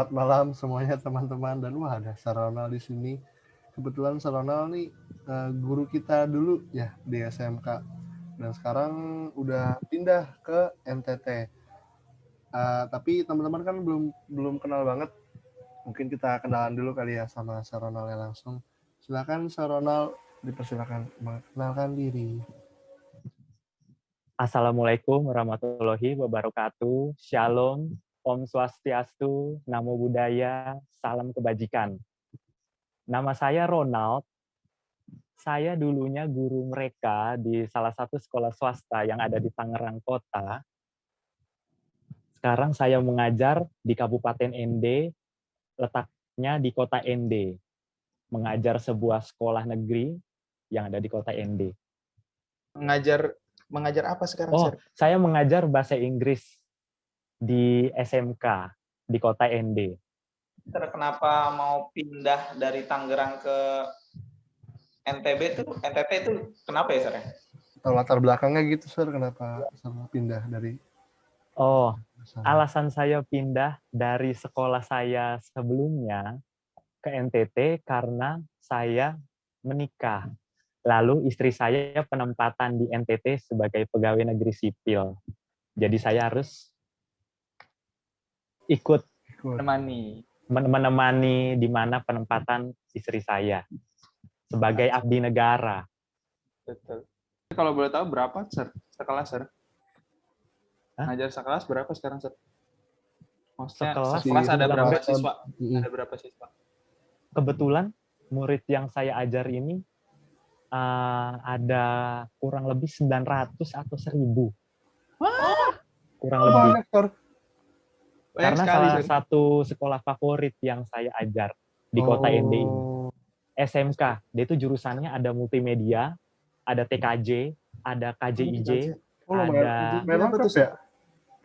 Selamat malam semuanya teman-teman dan wah ada Saronal di sini. Kebetulan Saronal nih guru kita dulu ya di SMK dan sekarang udah pindah ke NTT. Tapi teman-teman kan belum kenal banget. Mungkin kita kenalan dulu kali ya sama Saronal ya langsung. Silakan Saronal dipersilakan mengenalkan diri. Assalamualaikum warahmatullahi wabarakatuh. Shalom, Om Swastiastu, Namo Buddhaya, salam kebajikan. Nama saya Ronald. Saya dulunya guru mereka di salah satu sekolah swasta yang ada di Tangerang Kota. Sekarang saya mengajar di Kabupaten ND, letaknya di Kota ND. Mengajar sebuah sekolah negeri yang ada di Kota ND. Mengajar apa sekarang, Oh, Sir? saya mengajar bahasa Inggris di SMK di Kota ND. Sir, kenapa mau pindah dari Tangerang ke NTT itu kenapa ya, Sir? Atau latar belakangnya gitu, Sir, kenapa sama pindah dari Oh, sana? alasan saya pindah dari sekolah saya sebelumnya ke NTT karena saya menikah. Lalu istri saya penempatan di NTT sebagai pegawai negeri sipil. Jadi saya harus ikut menemani di mana penempatan istri saya sebagai abdi negara. Betul. Kalau boleh tahu berapa, Sir? Sekelas, Sir? Hah? Ngajar sekelas berapa sekarang, Sir? Maksudnya Sekelas ada berapa berapa? siswa? Ada berapa siswa? Kebetulan murid yang saya ajar ini ada kurang lebih 900 atau 1000. Kurang lebih. Banyak, Sir. Karena salah satu sekolah favorit yang saya ajar di Kota ND ini. SMK, dia itu jurusannya ada multimedia, ada TKJ, ada KJIJ, ada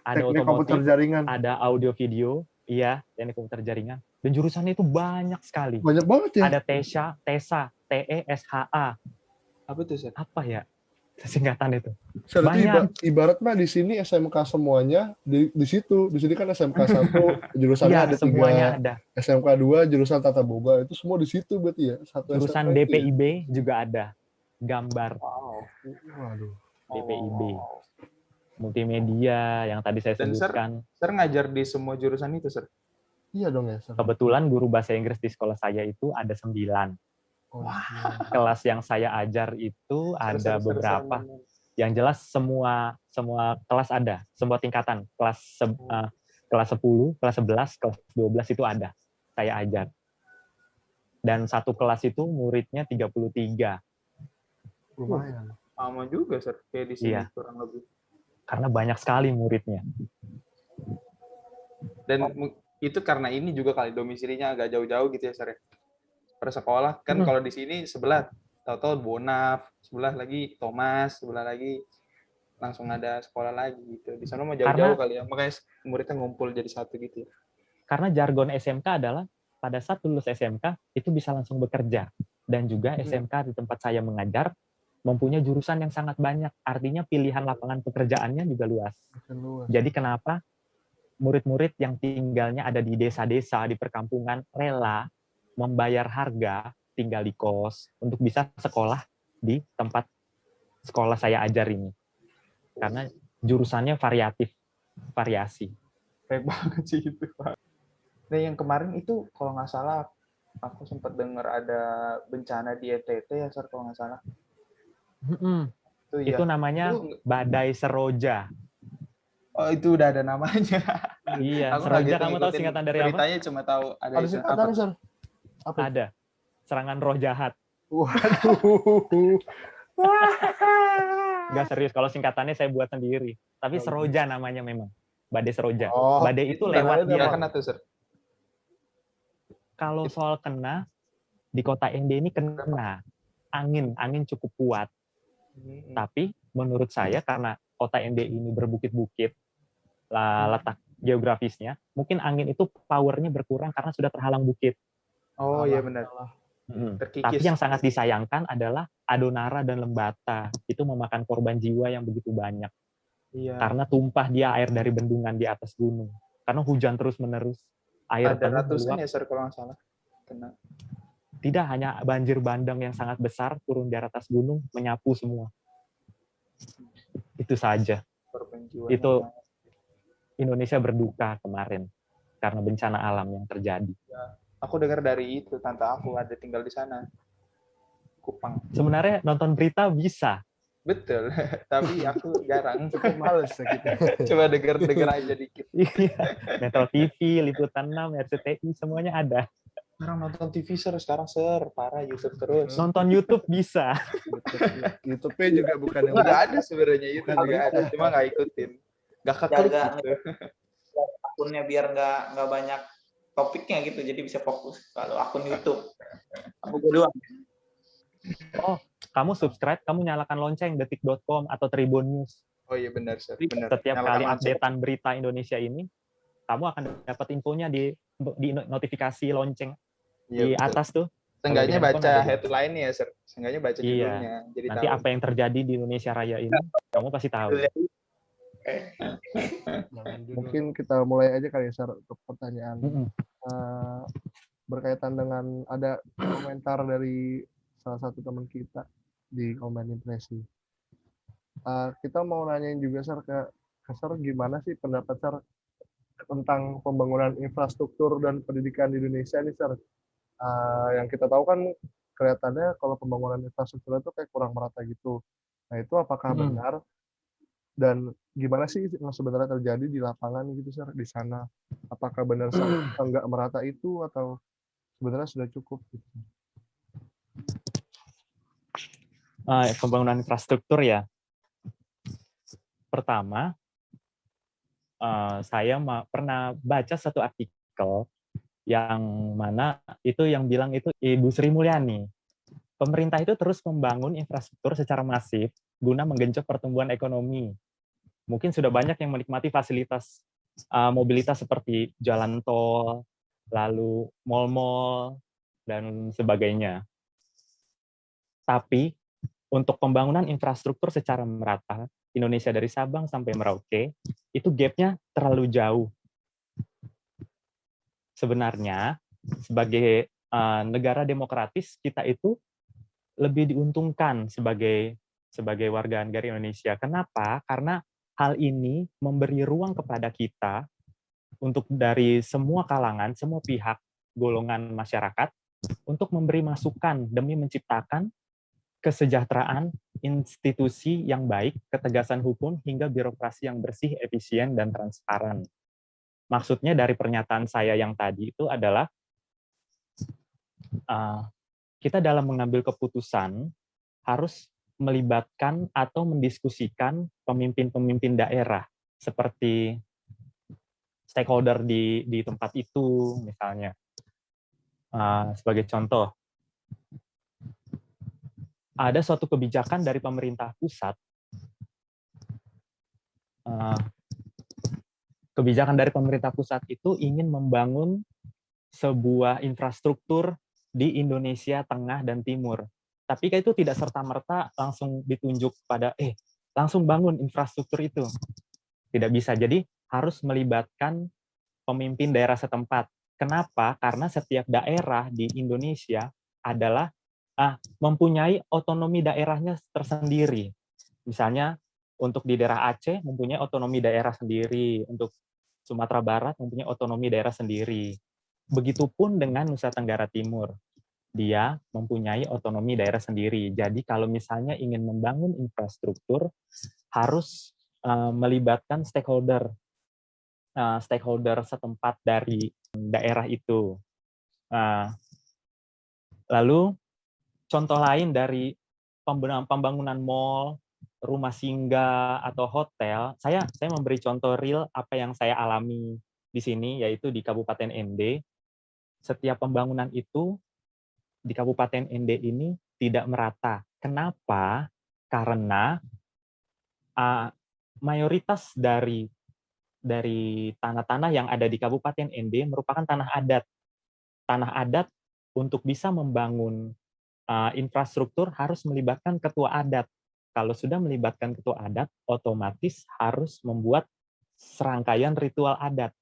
Teknik otomotif, komputer jaringan. ada audio video, iya, teknik komputer jaringan. Dan jurusannya itu banyak sekali. Banyak banget ya. Ada TESA, TESHA. Apa itu, Sir? Apa ya singkatan itu? Sir, Banyak. ibarat mah di sini SMK semuanya di situ. Di sini kan SMK 1 jurusannya Iya, ada 3. semuanya ada. SMK 2 jurusan tata boga itu semua di situ berarti ya. Satu Jurusan SMK DPIB ya? juga ada. Gambar. Wow. Waduh. DPIB. Multimedia yang tadi saya sebutkan. Sir ngajar di semua jurusan itu, Sir? Iya dong ya, Sir. Kebetulan guru bahasa Inggris di sekolah saya itu ada 9. Kelas yang saya ajar itu ada beberapa. Yang jelas semua kelas ada, semua tingkatan. Kelas 10, kelas 11, kelas 12 itu ada. Saya ajar. Dan satu kelas itu muridnya 33. Lumayan. Sama juga, Sir. Kayak di sini kurang lebih. Karena banyak sekali muridnya. Dan itu karena ini juga kali domisilinya agak jauh-jauh gitu ya, Sir. Per sekolah kan kalau di sini sebelah tahu-tahu Bonaf, sebelah lagi Thomas, sebelah lagi langsung ada sekolah lagi gitu. Di sana mah jauh-jauh kali ya. Makanya muridnya ngumpul jadi satu gitu ya. Karena jargon SMK adalah pada saat lulus SMK itu bisa langsung bekerja. Dan juga SMK di tempat saya mengajar mempunyai jurusan yang sangat banyak. Artinya pilihan lapangan pekerjaannya juga luas. Jadi kenapa murid-murid yang tinggalnya ada di desa-desa, di perkampungan, rela membayar harga tinggal di kos untuk bisa sekolah di tempat sekolah saya ajar ini. Karena jurusannya variasi. Baik banget sih itu, Pak. Nah, yang kemarin itu kalau nggak salah aku sempat dengar ada bencana di NTT ya, Sir, kalau nggak salah. Itu namanya Badai Seroja. Oh, itu udah ada namanya. Iya, aku Seroja kamu tahu singkatan dari apa? Beritanya cuma tahu ada singkatan, Sir. Apa? Ada. Serangan roh jahat. Waduh. Nggak serius, kalau singkatannya saya buat sendiri. Tapi Seroja namanya memang. Badai Seroja. Badai itu lewat dia. Kena tuh, Sir. Kalau soal kena, di Kota ND ini kena. Angin cukup kuat. Tapi menurut saya karena Kota ND ini berbukit-bukit, letak geografisnya, mungkin angin itu powernya berkurang karena sudah terhalang bukit. Oh iya benar. Tapi yang sangat disayangkan adalah Adonara dan Lembata. Itu memakan korban jiwa yang begitu banyak. Iya. Karena tumpah dia air dari bendungan di atas gunung. Karena hujan terus-menerus. Air Ada penuh ratusan meluap. ya, Sir, kalau nggak salah. Kena. Tidak hanya banjir bandang yang sangat besar turun dari atas gunung menyapu semua. Itu saja. Korban jiwanya Itu banyak. Indonesia berduka kemarin karena bencana alam yang terjadi. Aku dengar dari itu, tante aku ada tinggal di sana. Kupang. Sebenarnya nonton berita bisa. Betul, tapi aku jarang. Cukup males ya kita. Coba denger aja dikit. Iya. Metro TV, Liputan 6, RCTI, semuanya ada. Sekarang nonton TV, Sir. Sekarang, Sir. Parah, YouTube terus. Nonton YouTube bisa. YouTube-nya juga bukan yang Nggak ada sebenarnya, YouTube Bukan juga berita. ada. Cuma nggak ikutin. Nggak keklik Jaga gitu. akunnya biar nggak banyak topiknya gitu, jadi bisa fokus. Kalau akun YouTube, aku doang. Oh, kamu subscribe, kamu nyalakan lonceng detik.com atau Tribun News. Oh iya benar, Sir. Benar. Setiap Nyalakan kali lonceng. updatean berita Indonesia ini, kamu akan dapat infonya di notifikasi lonceng Iya, di betul. atas tuh. Seenggaknya Kalau di handphone baca ada di- headline-nya ya, Sir. Seenggaknya baca Iya. judulnya. Jadi Nanti tahu. apa yang terjadi di Indonesia Raya ini, kamu pasti tahu. Mungkin kita mulai aja kali ya, Sar, untuk pertanyaan. Mm-mm. Berkaitan dengan ada komentar dari salah satu teman kita di komen impresi. Kita mau nanyain juga, Sar, ke Sar, gimana sih pendapat Sar tentang pembangunan infrastruktur dan pendidikan di Indonesia nih, Sar? Yang kita tahu kan kelihatannya kalau pembangunan infrastruktur itu kayak kurang merata gitu. Nah, itu apakah benar? Dan gimana sih yang sebenarnya terjadi di lapangan gitu, Sar, di sana? Apakah benar nggak merata itu atau sebenarnya sudah cukup? Gitu? Pembangunan infrastruktur ya. Pertama, saya pernah baca satu artikel yang mana itu yang bilang itu Ibu Sri Mulyani. Pemerintah itu terus membangun infrastruktur secara masif guna menggenjot pertumbuhan ekonomi. Mungkin sudah banyak yang menikmati fasilitas mobilitas seperti jalan tol, lalu mal-mal, dan sebagainya. Tapi untuk pembangunan infrastruktur secara merata, Indonesia dari Sabang sampai Merauke, itu gap-nya terlalu jauh. Sebenarnya, sebagai negara demokratis, kita itu lebih diuntungkan sebagai warga negara Indonesia. Kenapa? Karena hal ini memberi ruang kepada kita untuk dari semua kalangan, semua pihak, golongan masyarakat, untuk memberi masukan demi menciptakan kesejahteraan, institusi yang baik, ketegasan hukum, hingga birokrasi yang bersih, efisien, dan transparan. Maksudnya dari pernyataan saya yang tadi itu adalah kita dalam mengambil keputusan harus melibatkan atau mendiskusikan pemimpin-pemimpin daerah seperti stakeholder di tempat itu, misalnya. Sebagai contoh, ada suatu kebijakan dari pemerintah pusat. Kebijakan dari pemerintah pusat itu ingin membangun sebuah infrastruktur di Indonesia Tengah dan Timur. Tapi itu tidak serta-merta langsung ditunjuk pada langsung bangun infrastruktur itu. Tidak bisa. Jadi harus melibatkan pemimpin daerah setempat. Kenapa? Karena setiap daerah di Indonesia adalah mempunyai otonomi daerahnya tersendiri. Misalnya untuk di daerah Aceh mempunyai otonomi daerah sendiri, untuk Sumatera Barat mempunyai otonomi daerah sendiri. Begitupun dengan Nusa Tenggara Timur. Dia mempunyai otonomi daerah sendiri. Jadi kalau misalnya ingin membangun infrastruktur, harus melibatkan stakeholder setempat dari daerah itu. Lalu contoh lain dari pembangunan mall, rumah singgah, atau hotel, saya memberi contoh real apa yang saya alami di sini, yaitu di Kabupaten ND. Setiap pembangunan itu di Kabupaten ND ini tidak merata. Kenapa? Karena mayoritas dari tanah-tanah yang ada di Kabupaten ND merupakan tanah adat. Tanah adat untuk bisa membangun infrastruktur harus melibatkan ketua adat. Kalau sudah melibatkan ketua adat, otomatis harus membuat serangkaian ritual adat.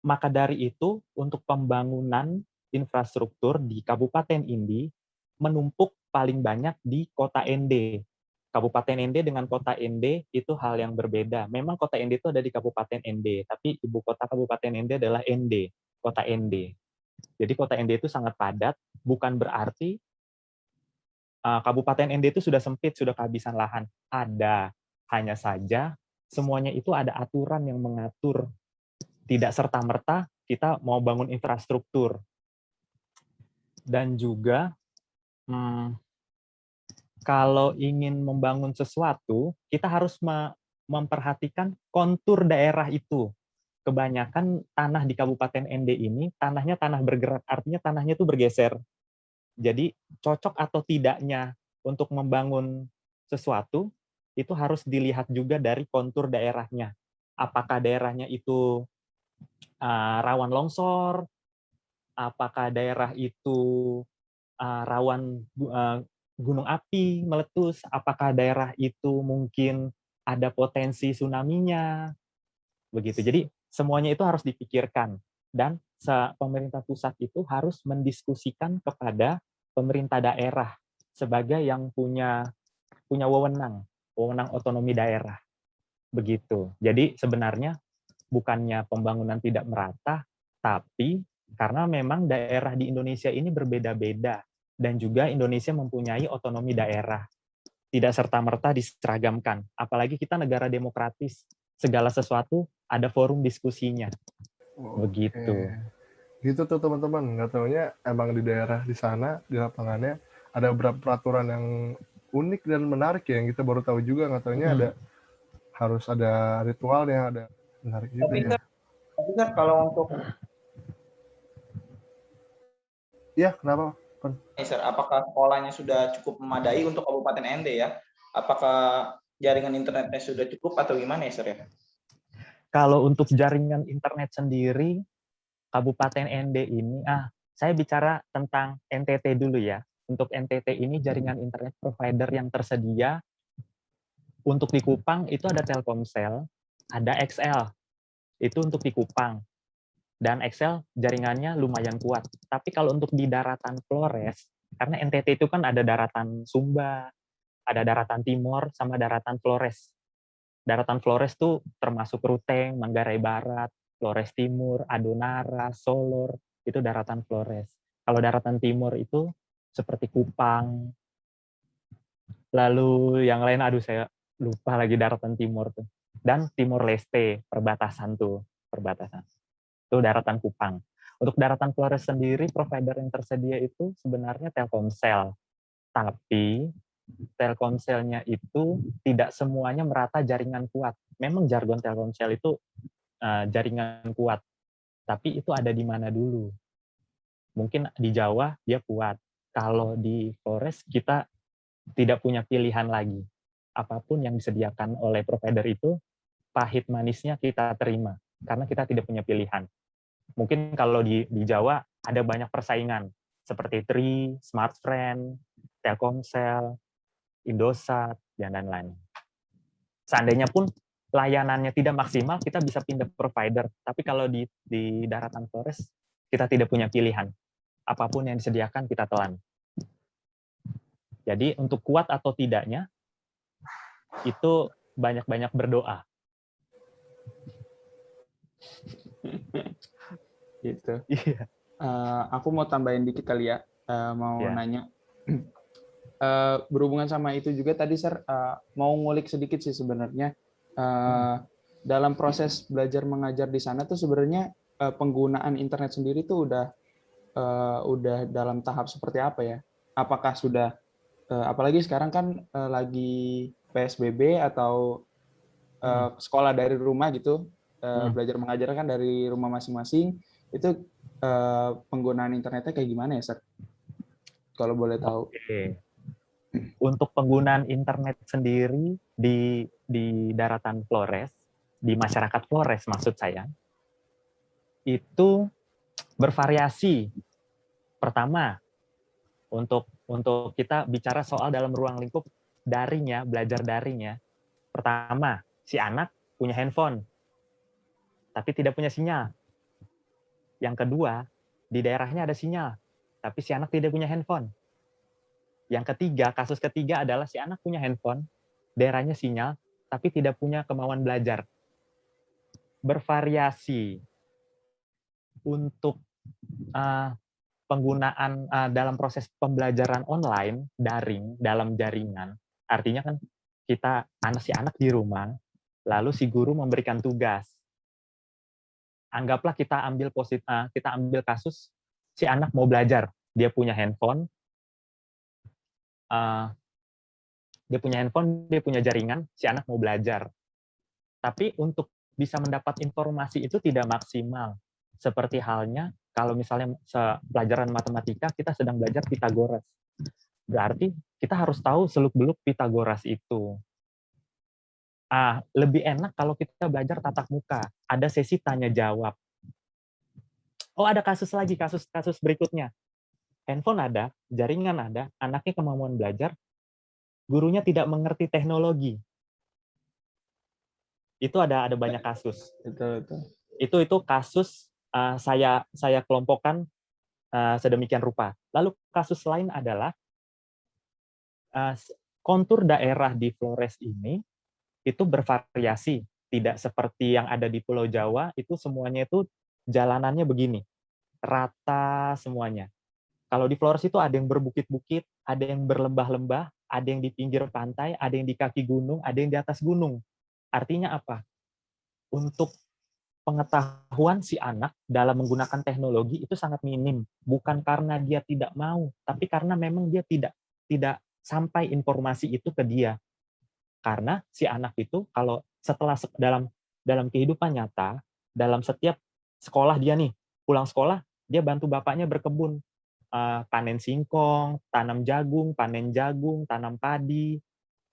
Maka dari itu, untuk pembangunan infrastruktur di Kabupaten Indi menumpuk paling banyak di Kota Ende. Kabupaten Ende dengan Kota Ende itu hal yang berbeda. Memang Kota Ende itu ada di Kabupaten Ende, tapi ibu kota Kabupaten Ende adalah Ende, Kota Ende. Jadi Kota Ende itu sangat padat, bukan berarti Kabupaten Ende itu sudah sempit, sudah kehabisan lahan. Ada, hanya saja semuanya itu ada aturan yang mengatur. Tidak serta-merta kita mau bangun infrastruktur. Dan juga kalau ingin membangun sesuatu, kita harus memperhatikan kontur daerah itu. Kebanyakan tanah di Kabupaten Ende ini, tanahnya tanah bergerak, artinya tanahnya itu bergeser. Jadi cocok atau tidaknya untuk membangun sesuatu, itu harus dilihat juga dari kontur daerahnya. Apakah daerahnya itu rawan longsor, apakah daerah itu rawan gunung api meletus, apakah daerah itu mungkin ada potensi tsunami-nya, begitu. Jadi semuanya itu harus dipikirkan, dan pemerintah pusat itu harus mendiskusikan kepada pemerintah daerah sebagai yang punya wewenang otonomi daerah, begitu. Jadi sebenarnya bukannya pembangunan tidak merata, tapi karena memang daerah di Indonesia ini berbeda-beda, dan juga Indonesia mempunyai otonomi daerah. Tidak serta-merta diseragamkan. Apalagi kita negara demokratis, segala sesuatu ada forum diskusinya. Begitu. Gitu tuh teman-teman. Nggak taunya emang di daerah di sana, di lapangannya, ada beberapa peraturan yang unik dan menarik ya, yang kita baru tahu juga. Nggak taunya harus ada ritualnya, ada menarik juga ya. Tapi kan kalau untuk kenapa? apakah sekolahnya sudah cukup memadai untuk Kabupaten Ende ya? Apakah jaringan internetnya sudah cukup atau gimana ya, Sir ya? Kalau untuk jaringan internet sendiri, Kabupaten Ende ini, saya bicara tentang NTT dulu ya. Untuk NTT ini jaringan internet provider yang tersedia untuk di Kupang itu ada Telkomsel, ada XL. Itu untuk di Kupang. Dan XL jaringannya lumayan kuat. Tapi kalau untuk di daratan Flores, karena NTT itu kan ada daratan Sumba, ada daratan Timur, sama daratan Flores. Daratan Flores tuh termasuk Ruteng, Manggarai Barat, Flores Timur, Adonara, Solor, itu daratan Flores. Kalau daratan Timur itu seperti Kupang, lalu yang lain, saya lupa lagi daratan Timur tuh. Dan Timor Leste, perbatasan. Itu daratan Kupang. Untuk daratan Flores sendiri, provider yang tersedia itu sebenarnya Telkomsel. Tapi Telkomselnya itu tidak semuanya merata jaringan kuat. Memang jargon Telkomsel itu jaringan kuat, tapi itu ada di mana dulu. Mungkin di Jawa dia kuat. Kalau di Flores kita tidak punya pilihan lagi. Apapun yang disediakan oleh provider itu, pahit manisnya kita terima, karena kita tidak punya pilihan. Mungkin kalau di Jawa ada banyak persaingan, seperti Tri, Smartfren, Telkomsel, Indosat, dan lain-lain. Seandainya pun layanannya tidak maksimal, kita bisa pindah provider. Tapi kalau di daratan Flores, kita tidak punya pilihan. Apapun yang disediakan, kita telan. Jadi untuk kuat atau tidaknya, itu banyak-banyak berdoa. Gitu. Iya. Aku mau tambahin dikit kali ya, nanya. Berhubungan sama itu juga tadi, Sir, mau ngulik sedikit sih sebenarnya. Dalam proses belajar mengajar di sana tuh sebenarnya penggunaan internet sendiri tuh udah dalam tahap seperti apa ya? Apakah sudah, apalagi sekarang kan lagi PSBB atau sekolah dari rumah gitu, belajar mengajar kan dari rumah masing-masing, itu penggunaan internetnya kayak gimana ya, Sir? Kalau boleh tahu. Oke. Untuk penggunaan internet sendiri di daratan Flores, di masyarakat Flores maksud saya, itu bervariasi. Pertama, untuk kita bicara soal dalam ruang lingkup daringnya, belajar daringnya. Pertama, si anak punya handphone, tapi tidak punya sinyal. Yang kedua, di daerahnya ada sinyal, tapi si anak tidak punya handphone. Yang ketiga, kasus ketiga adalah si anak punya handphone, daerahnya sinyal, tapi tidak punya kemauan belajar. Bervariasi untuk penggunaan dalam proses pembelajaran online, daring, dalam jaringan. Artinya kan si anak di rumah, lalu si guru memberikan tugas. Anggaplah kita ambil kasus si anak mau belajar, dia punya handphone, dia punya jaringan, si anak mau belajar. Tapi untuk bisa mendapat informasi itu tidak maksimal. Seperti halnya kalau misalnya pelajaran matematika kita sedang belajar Pythagoras. Berarti kita harus tahu seluk-beluk Pythagoras itu. Lebih enak kalau kita belajar tatap muka. Ada sesi tanya jawab. Oh, ada kasus berikutnya. Handphone ada, jaringan ada, anaknya kemampuan belajar, gurunya tidak mengerti teknologi. Itu ada banyak kasus. Itu kasus saya kelompokkan sedemikian rupa. Lalu kasus lain adalah kontur daerah di Flores ini itu bervariasi, tidak seperti yang ada di Pulau Jawa, itu semuanya itu jalanannya begini, rata semuanya. Kalau di Flores itu ada yang berbukit-bukit, ada yang berlembah-lembah, ada yang di pinggir pantai, ada yang di kaki gunung, ada yang di atas gunung. Artinya apa? Untuk pengetahuan si anak dalam menggunakan teknologi itu sangat minim. Bukan karena dia tidak mau, tapi karena memang dia tidak sampai informasi itu ke dia. Karena si anak itu kalau setelah dalam kehidupan nyata, dalam setiap sekolah dia nih, pulang sekolah, dia bantu bapaknya berkebun, panen singkong, tanam jagung, panen jagung, tanam padi.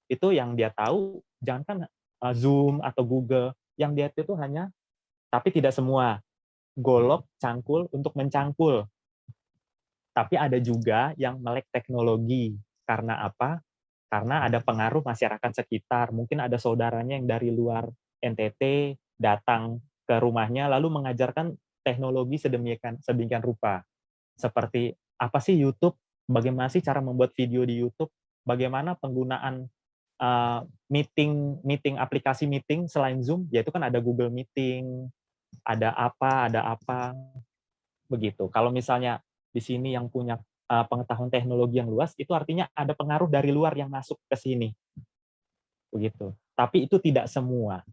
Itu yang dia tahu, jangankan Zoom atau Google, yang dia itu hanya, tapi tidak semua, golok, cangkul untuk mencangkul. Tapi ada juga yang melek teknologi. Karena apa? Karena ada pengaruh masyarakat sekitar. Mungkin ada saudaranya yang dari luar NTT datang ke rumahnya lalu mengajarkan teknologi sedemikian rupa. Seperti apa sih YouTube? Bagaimana sih cara membuat video di YouTube? Bagaimana penggunaan aplikasi meeting selain Zoom? Yaitu kan ada Google Meeting, ada apa begitu. Kalau misalnya di sini yang punya pengetahuan teknologi yang luas, itu artinya ada pengaruh dari luar yang masuk ke sini. Begitu. Tapi itu tidak semua.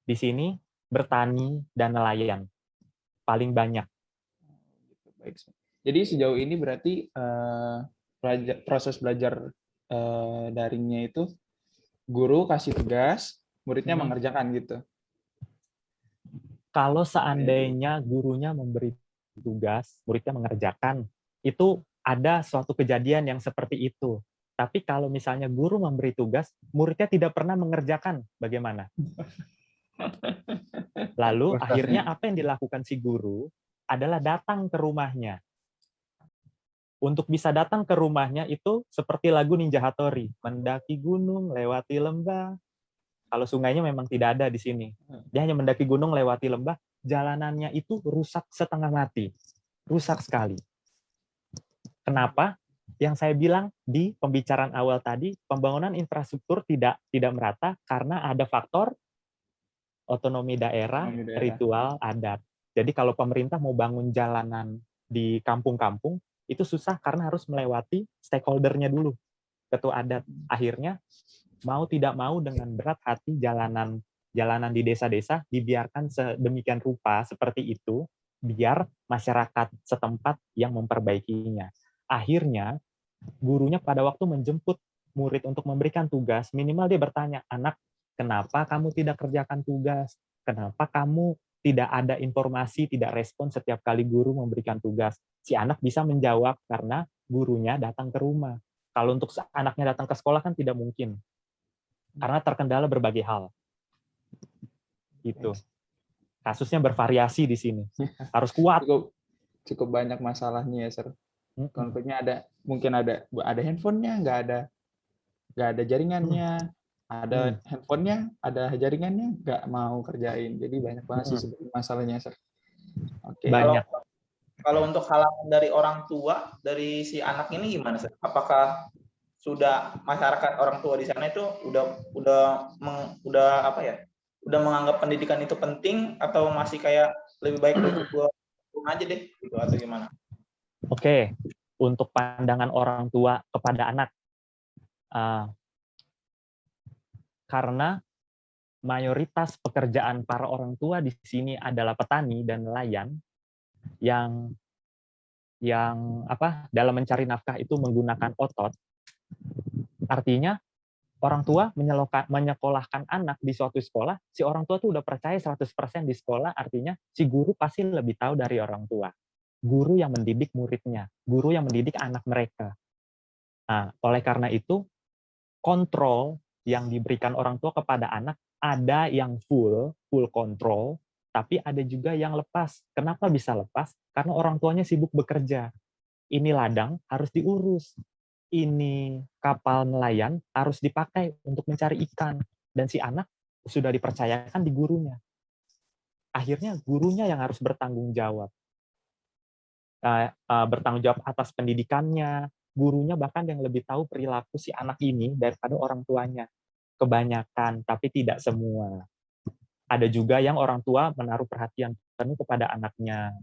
Di sini bertani dan nelayan paling banyak. Baik. Jadi sejauh ini berarti proses belajar daringnya itu guru kasih tugas, muridnya mengerjakan gitu. Kalau seandainya gurunya memberi tugas, muridnya mengerjakan, itu ada suatu kejadian yang seperti itu. Tapi kalau misalnya guru memberi tugas, muridnya tidak pernah mengerjakan, bagaimana? Lalu akhirnya apa yang dilakukan si guru adalah datang ke rumahnya. Untuk bisa datang ke rumahnya itu seperti lagu Ninja Hattori, mendaki gunung, lewati lembah. Kalau sungainya memang tidak ada di sini. Dia hanya mendaki gunung, lewati lembah, jalanannya itu rusak setengah mati. Rusak sekali. Kenapa? Yang saya bilang di pembicaraan awal tadi, pembangunan infrastruktur tidak merata karena ada faktor otonomi daerah, ritual, adat. Jadi kalau pemerintah mau bangun jalanan di kampung-kampung, itu susah karena harus melewati stakeholder-nya dulu, ketua adat. Akhirnya, mau tidak mau dengan berat hati jalanan di desa-desa dibiarkan sedemikian rupa seperti itu, biar masyarakat setempat yang memperbaikinya. Akhirnya, gurunya pada waktu menjemput murid untuk memberikan tugas, minimal dia bertanya, anak, kenapa kamu tidak kerjakan tugas? Kenapa kamu tidak ada informasi, tidak respon setiap kali guru memberikan tugas? Si anak bisa menjawab karena gurunya datang ke rumah. Kalau untuk anaknya datang ke sekolah kan tidak mungkin. Karena terkendala berbagai hal. Gitu. Kasusnya bervariasi di sini. Harus kuat. Cukup banyak masalahnya ya, Sir. Konfliknya mungkin ada handphonenya, nggak ada jaringannya, ada handphonenya, ada jaringannya, nggak mau kerjain. Jadi banyak banget sih sebenarnya masalahnya, Sir. Oke. Banyak. Kalau untuk halangan dari orang tua dari si anak ini gimana sih? Apakah sudah masyarakat orang tua di sana itu udah apa ya? Udah menganggap pendidikan itu penting atau masih kayak lebih baik gua aja deh gitu atau gimana? Oke, untuk pandangan orang tua kepada anak, karena mayoritas pekerjaan para orang tua di sini adalah petani dan nelayan yang dalam mencari nafkah itu menggunakan otot. Artinya orang tua menyekolahkan anak di suatu sekolah, si orang tua tuh udah percaya 100% di sekolah, artinya si guru pasti lebih tahu dari orang tua. Guru yang mendidik muridnya, guru yang mendidik anak mereka. Nah, oleh karena itu, kontrol yang diberikan orang tua kepada anak ada yang full kontrol, tapi ada juga yang lepas. Kenapa bisa lepas? Karena orang tuanya sibuk bekerja. Ini ladang harus diurus. Ini kapal nelayan harus dipakai untuk mencari ikan. Dan si anak sudah dipercayakan di gurunya. Akhirnya gurunya yang harus bertanggung jawab. Bertanggung jawab atas pendidikannya, gurunya bahkan yang lebih tahu perilaku si anak ini daripada orang tuanya. Kebanyakan, tapi tidak semua. Ada juga yang orang tua menaruh perhatian penuh kepada anaknya.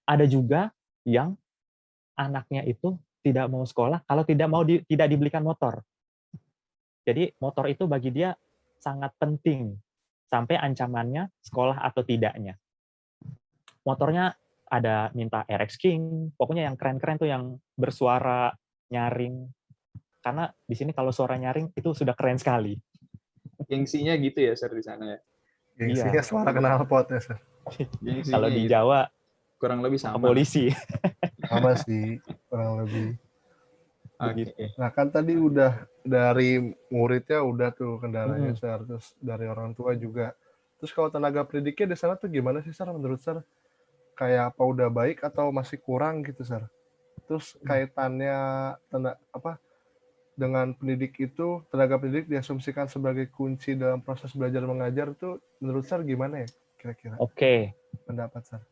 Ada juga yang anaknya itu tidak mau sekolah kalau tidak dibelikan motor. Jadi motor itu bagi dia sangat penting, sampai ancamannya sekolah atau tidaknya. Motornya ada minta RX King, pokoknya yang keren-keren tuh yang bersuara nyaring. Karena di sini kalau suara nyaring itu sudah keren sekali. Gengsinya gitu ya, Sir, di sana ya? Gengsinya suara knalpot ya, Sir. Kalau di gitu. Jawa kurang lebih sama. Polisi. Sama sih, kurang lebih. Begitu. Nah kan tadi udah dari muridnya udah tuh kendalanya, Sir. Terus dari orang tua juga. Terus kalau tenaga pendidiknya di sana tuh gimana sih, Sir? Menurut Sir, kayak apa udah baik atau masih kurang gitu, Sir? Terus kaitannya dengan pendidik itu, tenaga pendidik diasumsikan sebagai kunci dalam proses belajar mengajar tuh menurut Sir gimana ya kira-kira? Oke. Pendapat Sir.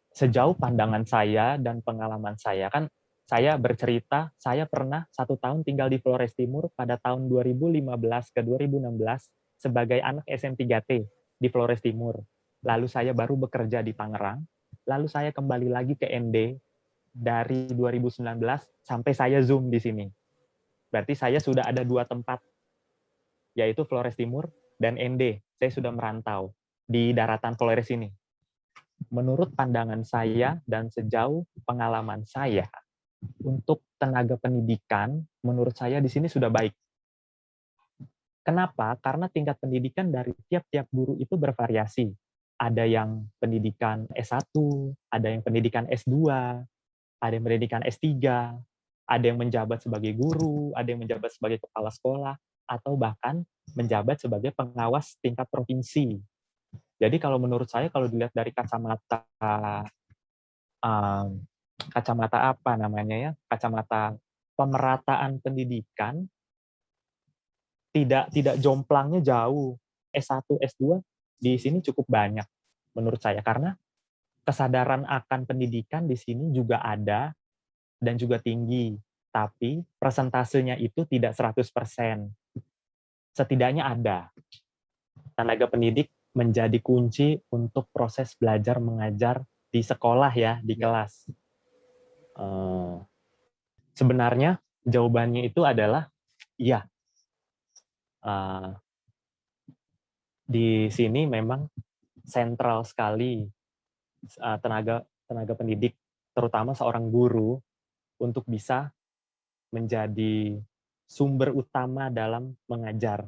Sejauh pandangan saya dan pengalaman saya, kan saya bercerita, saya pernah 1 tahun tinggal di Flores Timur pada tahun 2015 ke 2016 sebagai anak SM3T di Flores Timur. Lalu saya baru bekerja di Tangerang, lalu saya kembali lagi ke ND dari 2019 sampai saya Zoom di sini. Berarti saya sudah ada 2 tempat, yaitu Flores Timur dan ND. Saya sudah merantau di daratan Flores ini. Menurut pandangan saya dan sejauh pengalaman saya, untuk tenaga pendidikan, menurut saya di sini sudah baik. Kenapa? Karena tingkat pendidikan dari tiap-tiap guru itu bervariasi. Ada yang pendidikan S1, ada yang pendidikan S2, ada yang pendidikan S3, ada yang menjabat sebagai guru, ada yang menjabat sebagai kepala sekolah, atau bahkan menjabat sebagai pengawas tingkat provinsi. Jadi kalau menurut saya, kalau dilihat dari kacamata apa namanya ya, kacamata pemerataan pendidikan, tidak jomplangnya jauh. S1, S2 di sini cukup banyak menurut saya, karena kesadaran akan pendidikan di sini juga ada dan juga tinggi, tapi persentasenya itu tidak 100%. Setidaknya ada. Tenaga pendidik menjadi kunci untuk proses belajar mengajar di sekolah ya, di kelas. Sebenarnya jawabannya itu adalah iya. Di sini memang sentral sekali tenaga pendidik, terutama seorang guru, untuk bisa menjadi sumber utama dalam mengajar.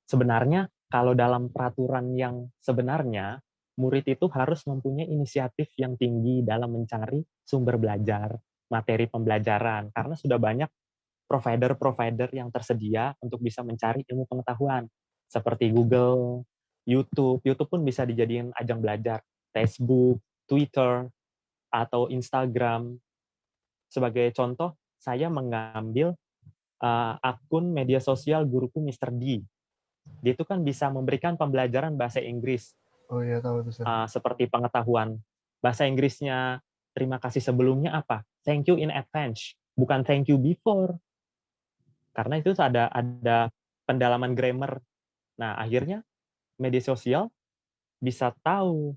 Sebenarnya kalau dalam peraturan yang sebenarnya, murid itu harus mempunyai inisiatif yang tinggi dalam mencari sumber belajar, materi pembelajaran, karena sudah banyak provider-provider yang tersedia untuk bisa mencari ilmu pengetahuan, seperti Google, YouTube. YouTube pun bisa dijadikan ajang belajar, Facebook, Twitter, atau Instagram. Sebagai contoh, saya mengambil akun media sosial guruku Mr. D. Dia itu kan bisa memberikan pembelajaran bahasa Inggris Oh iya tahu tuh, Sir. Seperti pengetahuan bahasa Inggrisnya terima kasih sebelumnya apa? Thank you in advance, bukan thank you before. Karena itu ada pendalaman grammar. Nah, akhirnya media sosial bisa tahu.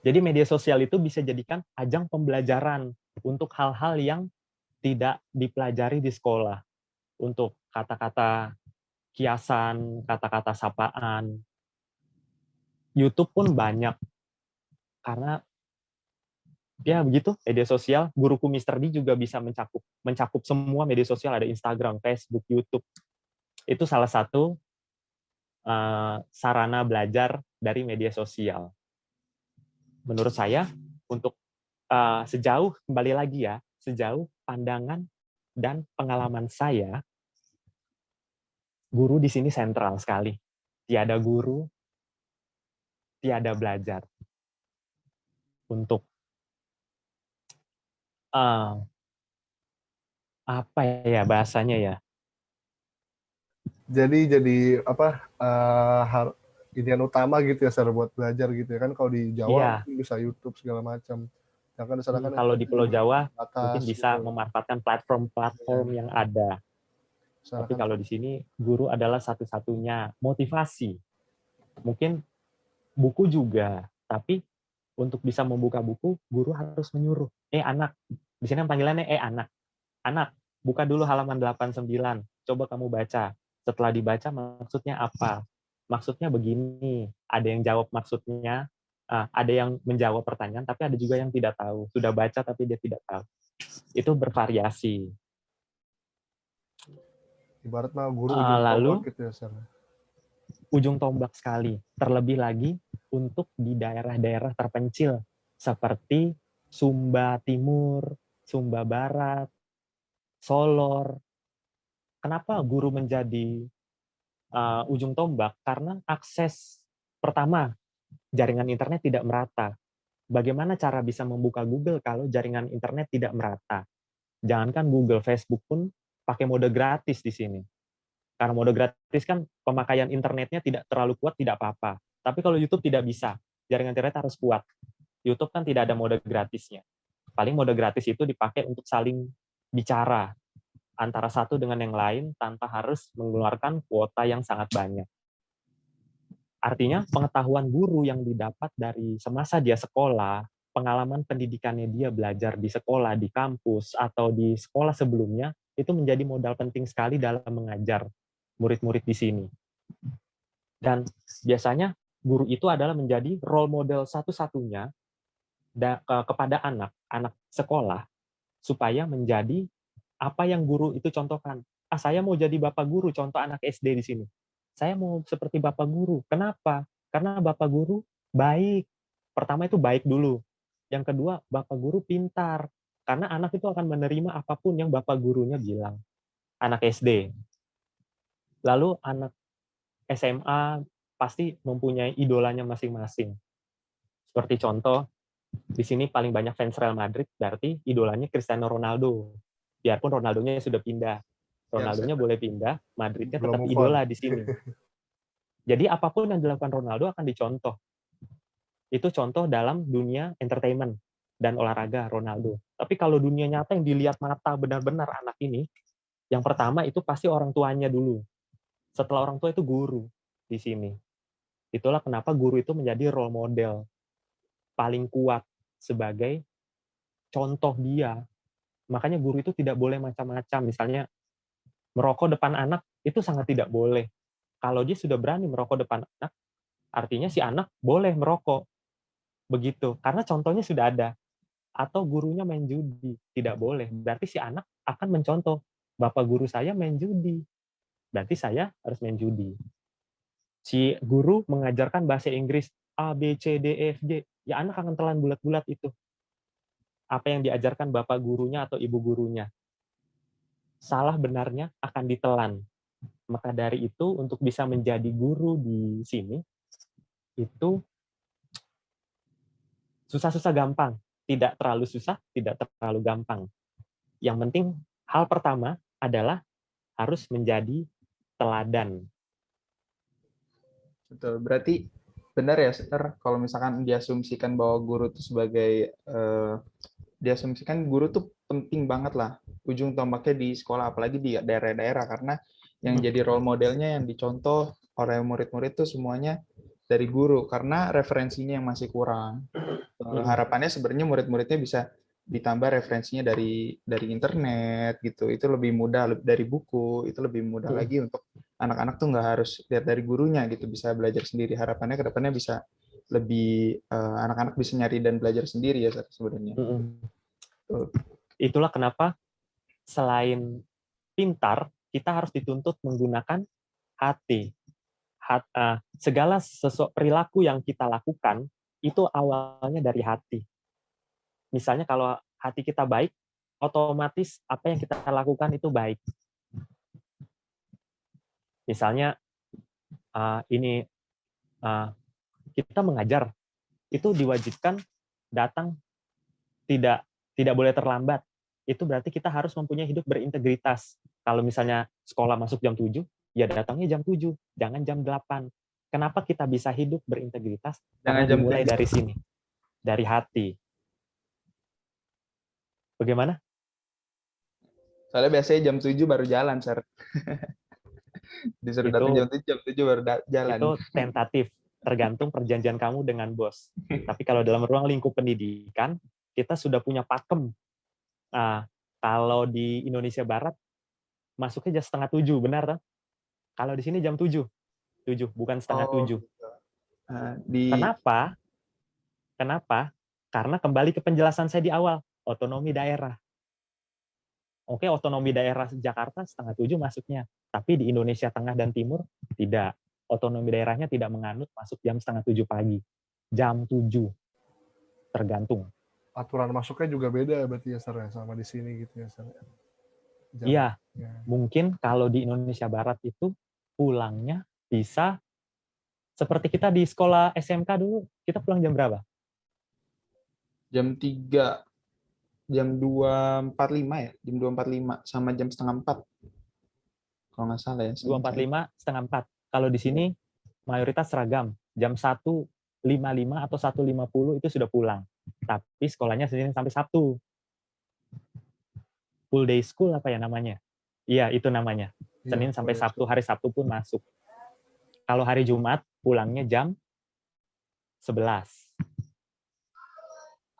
Jadi media sosial itu bisa jadikan ajang pembelajaran untuk hal-hal yang tidak dipelajari di sekolah. Untuk kata-kata kiasan, kata-kata sapaan. YouTube pun banyak. Karena ya begitu, media sosial. Guruku Mister D juga bisa mencakup semua media sosial. Ada Instagram, Facebook, YouTube. Itu salah satu sarana belajar dari media sosial. Menurut saya, untuk sejauh, kembali lagi ya, sejauh pandangan dan pengalaman saya, guru di sini sentral sekali. Tiada guru, tiada belajar. Untuk apa ya bahasanya ya? Jadi apa inian utama gitu ya, Sir, buat belajar gitu ya kan. Kalau di Jawa Iya, mungkin bisa YouTube segala macam. Sedangkan di sana kan kalau di Pulau internetnya Jawa mungkin terbatas bisa gitu. memanfaatkan platform-platform Ya, yang ada. sana Tapi kan kalau di sini, guru adalah satu-satunya motivasi. Mungkin buku juga, tapi untuk bisa membuka buku, guru harus menyuruh. Anak, di sini panggilannya anak. Anak, buka dulu halaman 89. Coba kamu baca. Setelah dibaca, maksudnya apa? Maksudnya begini. Ada yang jawab maksudnya, ada yang menjawab pertanyaan, tapi ada juga yang tidak tahu. Sudah baca, tapi dia tidak tahu. Itu bervariasi. ibarat mah guru ujung tombak Lalu, gitu ya, Sir. ujung tombak sekali. Terlebih lagi untuk di daerah-daerah terpencil, seperti Sumba Timur, Sumba Barat, Solor. Kenapa guru menjadi ujung tombak? Karena akses pertama, jaringan internet tidak merata. Bagaimana cara bisa membuka Google kalau jaringan internet tidak merata? Jangankan Google, Facebook pun pakai mode gratis di sini. Karena mode gratis kan pemakaian internetnya tidak terlalu kuat, tidak apa-apa. Tapi kalau YouTube tidak bisa, jaringan internet harus kuat. YouTube kan tidak ada mode gratisnya. Paling mode gratis itu dipakai untuk saling bicara antara satu dengan yang lain tanpa harus mengeluarkan kuota yang sangat banyak. Artinya pengetahuan guru yang didapat dari semasa dia sekolah, pengalaman pendidikannya dia belajar di sekolah, di kampus, atau di sekolah sebelumnya, itu menjadi modal penting sekali dalam mengajar murid-murid di sini. Dan biasanya guru itu adalah menjadi role model satu-satunya kepada anak sekolah, supaya menjadi apa yang guru itu contohkan. Saya mau jadi bapak guru, contoh anak SD di sini. Saya mau seperti bapak guru. Kenapa? Karena bapak guru baik. Pertama itu baik dulu. Yang kedua, bapak guru pintar. Karena anak itu akan menerima apapun yang bapak gurunya bilang. Anak SD. Lalu anak SMA pasti mempunyai idolanya masing-masing. Seperti contoh, di sini paling banyak fans Real Madrid, berarti idolanya Cristiano Ronaldo. Biarpun Ronaldonya sudah pindah. Ya, Ronaldonya boleh pindah, Madridnya belum tetap move on. idola di sini. Jadi apapun yang dilakukan Ronaldo akan dicontoh. Itu contoh dalam dunia entertainment dan olahraga Ronaldo. Tapi kalau dunia nyata yang dilihat mata benar-benar anak ini, yang pertama itu pasti orang tuanya dulu. Setelah orang tua itu guru di sini. Itulah kenapa guru itu menjadi role model paling kuat sebagai contoh dia. Makanya guru itu tidak boleh macam-macam. Misalnya merokok depan anak itu sangat tidak boleh. Kalau dia sudah berani merokok depan anak, artinya si anak boleh merokok. Begitu. Karena contohnya sudah ada. Atau gurunya main judi, tidak boleh. Berarti si anak akan mencontoh, bapak guru saya main judi, berarti saya harus main judi. Si guru mengajarkan bahasa Inggris A, B, C, D, E, F, G, ya anak akan telan bulat-bulat itu. Apa yang diajarkan bapak gurunya atau ibu gurunya. Salah benarnya akan ditelan. Maka dari itu, untuk bisa menjadi guru di sini, itu susah-susah gampang. Tidak terlalu susah, tidak terlalu gampang. Yang penting, hal pertama adalah harus menjadi teladan. Betul. Berarti benar ya, Sir, kalau misalkan diasumsikan bahwa guru itu sebagai diasumsikan guru tuh penting banget lah ujung tombaknya di sekolah, apalagi di daerah-daerah, karena yang jadi role modelnya yang dicontoh oleh murid-murid tuh semuanya dari guru, karena referensinya yang masih kurang. Harapannya sebenarnya murid-muridnya bisa ditambah referensinya dari internet gitu, itu lebih mudah, dari buku itu lebih mudah lagi untuk anak-anak tuh nggak harus lihat dari gurunya gitu, bisa belajar sendiri. Harapannya ke depannya bisa lebih anak-anak bisa nyari dan belajar sendiri ya sebenarnya. Itulah kenapa selain pintar, kita harus dituntut menggunakan hati. Segala perilaku yang kita lakukan itu awalnya dari hati. Misalnya kalau hati kita baik, otomatis apa yang kita lakukan itu baik. Misalnya kita mengajar, itu diwajibkan datang tidak boleh terlambat. Itu berarti kita harus mempunyai hidup berintegritas. Kalau misalnya sekolah masuk jam 7, ya datangnya jam 7, jangan jam 8. Kenapa kita bisa hidup berintegritas? Karena dimulai dari sini, dari hati. Bagaimana? Soalnya biasanya jam 7 baru jalan, Sir. Disuruh datang jam 7 baru jalan. Itu tentatif, tergantung perjanjian kamu dengan bos. Tapi kalau dalam ruang lingkup pendidikan, kita sudah punya pakem. Kalau di Indonesia Barat, masuknya jam 6:30, benar kan? Kalau di sini jam 7, bukan 6:30. Kenapa? Karena kembali ke penjelasan saya di awal, otonomi daerah. Oke, otonomi daerah Jakarta 6:30 masuknya, tapi di Indonesia Tengah dan Timur tidak. Otonomi daerahnya tidak menganut masuk jam 6:30 pagi, jam 7, tergantung. Aturan masuknya juga beda berarti ya, Sir, sama di sini gitu ya, Sir. Iya, mungkin kalau di Indonesia Barat itu pulangnya bisa seperti kita di sekolah SMK dulu, kita pulang jam berapa? Jam 3, jam 2.45 ya, jam 2.45 sama jam 3:30. Kalau nggak salah ya. 2.45, 3:30. Kalau di sini mayoritas seragam, jam 1.55 atau 1.50 itu sudah pulang. Tapi sekolahnya Senin sampai Sabtu. Full day school apa ya namanya? Iya, itu namanya. Senin sampai Sabtu, hari Sabtu pun masuk. Kalau hari Jumat, pulangnya jam 11.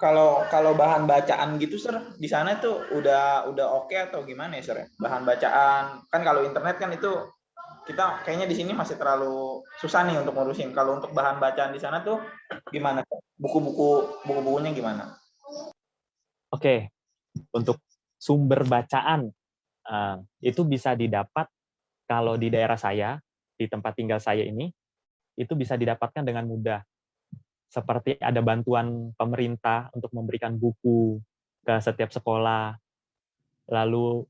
Kalau bahan bacaan gitu, Sir, di sana tuh udah oke atau gimana ya, Sir? Bahan bacaan, kan kalau internet kan itu kita kayaknya di sini masih terlalu susah nih untuk ngurusin. Kalau untuk bahan bacaan di sana tuh gimana? Buku-bukunya gimana? Oke, untuk sumber bacaan itu bisa didapat kalau di daerah saya, di tempat tinggal saya ini, itu bisa didapatkan dengan mudah. Seperti ada bantuan pemerintah untuk memberikan buku ke setiap sekolah, lalu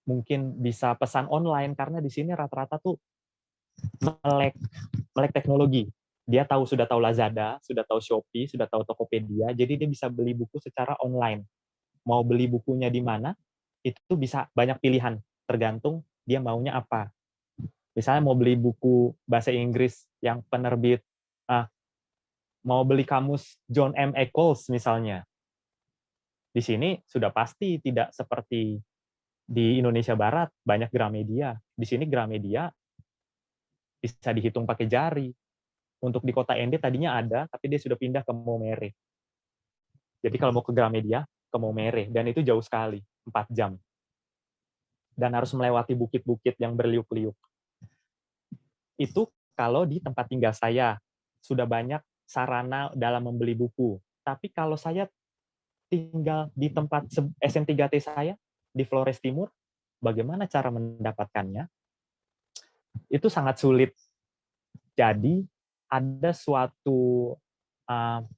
mungkin bisa pesan online, karena di sini rata-rata tuh melek teknologi. Dia sudah tahu Lazada, sudah tahu Shopee, sudah tahu Tokopedia, jadi dia bisa beli buku secara online. Mau beli bukunya di mana, itu bisa banyak pilihan, tergantung dia maunya apa. Misalnya mau beli buku bahasa Inggris yang penerbit, mau beli kamus John M. Eccles misalnya. Di sini sudah pasti tidak seperti di Indonesia Barat, banyak Gramedia. Di sini Gramedia bisa dihitung pakai jari. Untuk di kota ND tadinya ada, tapi dia sudah pindah ke Maumere. Jadi kalau mau ke Gramedia, ke Maumere. Dan itu jauh sekali, 4 jam. Dan harus melewati bukit-bukit yang berliuk-liuk. Itu kalau di tempat tinggal saya, sudah banyak sarana dalam membeli buku. Tapi kalau saya tinggal di tempat SM3T saya, di Flores Timur, bagaimana cara mendapatkannya? Itu sangat sulit. Jadi, ada suatu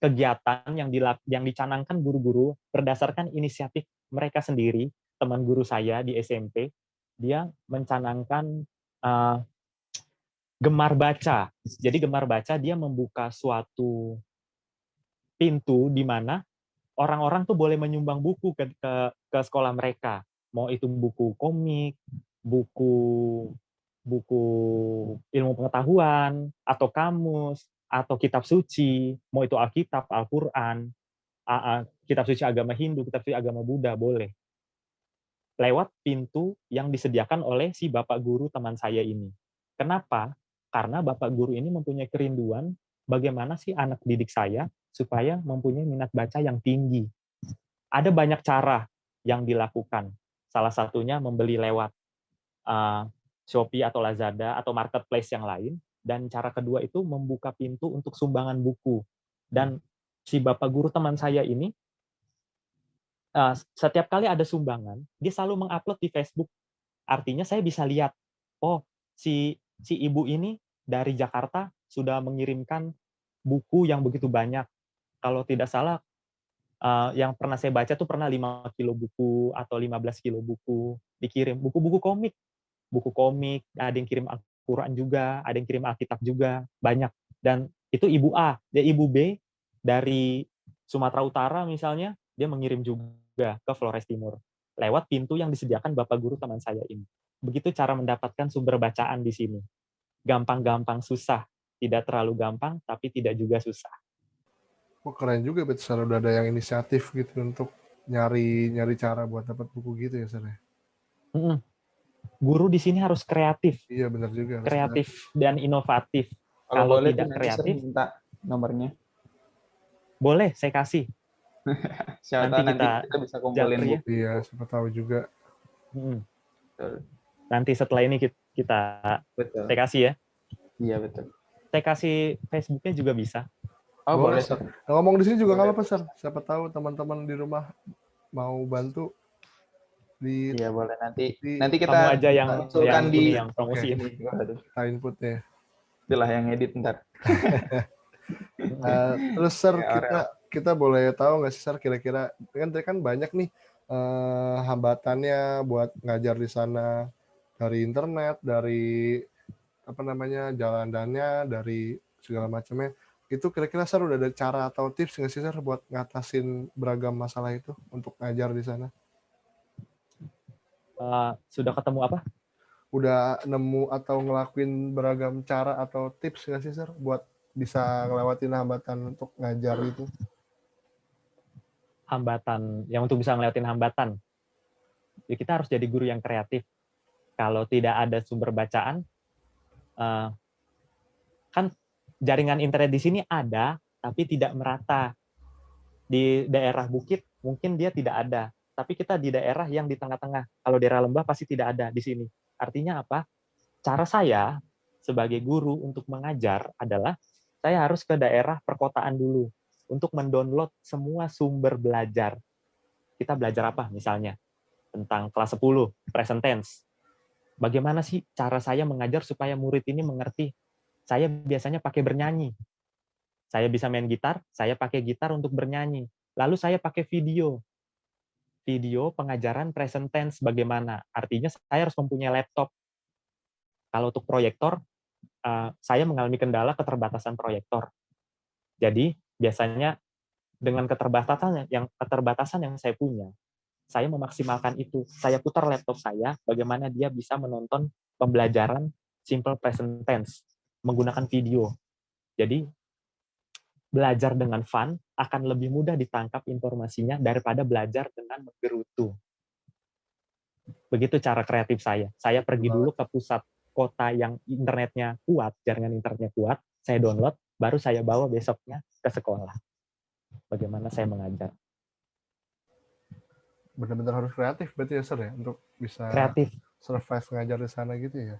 kegiatan yang dicanangkan guru-guru berdasarkan inisiatif mereka sendiri, teman guru saya di SMP, dia mencanangkan gemar baca. Jadi gemar baca dia membuka suatu pintu di mana orang-orang tuh boleh menyumbang buku ke sekolah mereka. Mau itu buku komik, buku ilmu pengetahuan, atau kamus, atau kitab suci, mau itu Alkitab, Al-Quran, kitab suci agama Hindu, kitab suci agama Buddha, boleh. Lewat pintu yang disediakan oleh si Bapak Guru teman saya ini. Kenapa? Karena Bapak Guru ini mempunyai kerinduan bagaimana sih anak didik saya supaya mempunyai minat baca yang tinggi. Ada banyak cara yang dilakukan. Salah satunya membeli lewat Shopee atau Lazada atau marketplace yang lain. Dan cara kedua itu membuka pintu untuk sumbangan buku. Dan si Bapak Guru teman saya ini, setiap kali ada sumbangan, dia selalu mengupload di Facebook. Artinya saya bisa lihat, oh si ibu ini dari Jakarta sudah mengirimkan buku yang begitu banyak. Kalau tidak salah, yang pernah saya baca tuh pernah 5 kilo buku atau 15 kilo buku dikirim. Buku-buku komik, ada yang kirim Al-Quran juga, ada yang kirim Alkitab juga, banyak. Dan itu ibu A, dia ibu B dari Sumatera Utara misalnya, dia mengirim juga ke Flores Timur lewat pintu yang disediakan Bapak Guru teman saya ini. Begitu cara mendapatkan sumber bacaan di sini. Gampang-gampang susah, tidak terlalu gampang tapi tidak juga susah. Wah, keren juga berarti Sar, udah ada yang inisiatif gitu untuk nyari cara buat dapat buku gitu ya Sar. Guru di sini harus kreatif. Iya benar juga. Kreatif dan inovatif. Kalau boleh tidak nanti kreatif, minta nomornya. Boleh, saya kasih. Siapa nanti kita bisa kumpulin japri ya. buku. Iya, siapa tahu juga. Nanti setelah ini kita Betul. saya kasih ya. Iya betul. Saya kasih Facebooknya juga bisa. Oh boleh. Nah, ngomong di sini juga nggak apa-apa Sar. Siapa tahu teman-teman di rumah mau bantu. Iya boleh nanti kita kamu aja yang usulkan yang promosi ini. Kita inputnya. Itulah yang edit ntar. Terus Sar, kita boleh tahu nggak sih Sar, kira-kira kan banyak nih hambatannya buat ngajar di sana, dari internet, dari jalanannya, dari segala macamnya. Itu kira-kira Sar udah ada cara atau tips nggak sih Sar buat ngatasin beragam masalah itu untuk ngajar di sana? Sudah ketemu apa? Udah nemu atau ngelakuin beragam cara atau tips nggak sih Sar buat bisa ngelewatin hambatan untuk ngajar itu? Hambatan, yang untuk bisa ngelewatin hambatan, ya kita harus jadi guru yang kreatif. Kalau tidak ada sumber bacaan, kan jaringan internet di sini ada, tapi tidak merata. Di daerah bukit mungkin dia tidak ada, tapi kita di daerah yang di tengah-tengah. Kalau daerah lembah pasti tidak ada di sini. Artinya apa? Cara saya sebagai guru untuk mengajar adalah saya harus ke daerah perkotaan dulu untuk mendownload semua sumber belajar. Kita belajar apa misalnya? Tentang kelas 10, present tense. Bagaimana sih cara saya mengajar supaya murid ini mengerti? Saya biasanya pakai bernyanyi. Saya bisa main gitar, saya pakai gitar untuk bernyanyi. Lalu saya pakai video pengajaran present tense bagaimana. Artinya saya harus mempunyai laptop. Kalau untuk proyektor, saya mengalami kendala keterbatasan proyektor. Jadi biasanya dengan keterbatasan yang saya punya, saya memaksimalkan itu. Saya putar laptop saya, bagaimana dia bisa menonton pembelajaran simple present tense menggunakan video. Jadi belajar dengan fun akan lebih mudah ditangkap informasinya daripada belajar dengan menggerutu. Begitu cara kreatif saya. Saya pergi dulu ke pusat kota yang internetnya kuat, jaringan internetnya kuat, saya download, baru saya bawa besoknya ke sekolah. Bagaimana saya mengajar. Benar-benar harus kreatif berarti ya Sir ya, untuk bisa kreatif survive ngajar di sana gitu ya.